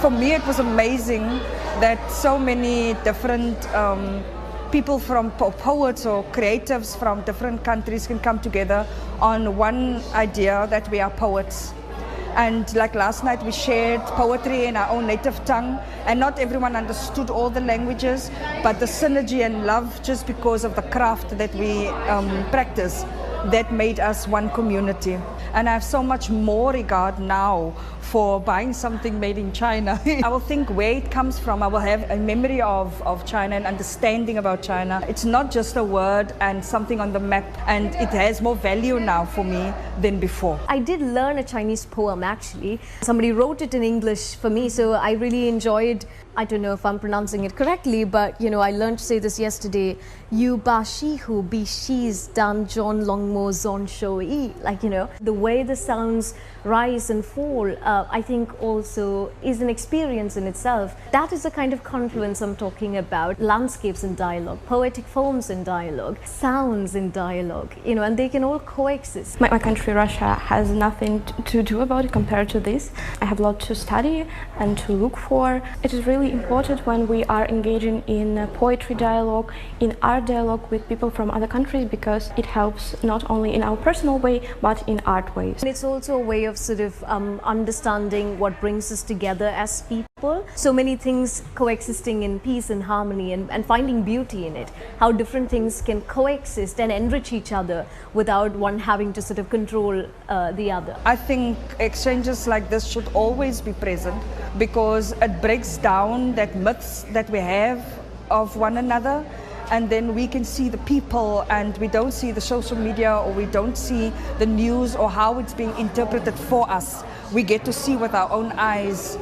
For me, it was amazing that so many different people from poets or creatives from different countries can come together on one idea that we are poets. And like last night, we shared poetry in our own native tongue, and not everyone understood all the languages, but the synergy and love, just because of the craft that we practice, that made us one community. And I have so much more regard now for buying something made in China. I will think where it comes from. I will have a memory of China and understanding about China. It's not just a word and something on the map, and it has more value now for me than before. I did learn a Chinese poem actually. Somebody wrote it in English for me, so I really enjoyed. I don't know if I'm pronouncing it correctly, but I learned to say this yesterday. You ba shi hu bi shi's dan John long mo zon show yi. The way the sounds rise and fall, I think also is an experience in itself. That is the kind of confluence I'm talking about. Landscapes in dialogue, poetic forms in dialogue, sounds in dialogue, and they can all coexist. My country, Russia, has nothing to do about it compared to this. I have a lot to study and to look for. It is really important when we are engaging in poetry dialogue, in art dialogue with people from other countries, because it helps not only in our personal way but in art ways. And it's also a way of sort of understanding what brings us together as people. So many things coexisting in peace and harmony, and finding beauty in it. How different things can coexist and enrich each other without one having to sort of control the other. I think exchanges like this should always be present, because it breaks down that myths that we have of one another, and then we can see the people, and we don't see the social media, or we don't see the news or how it's being interpreted for us. We get to see with our own eyes.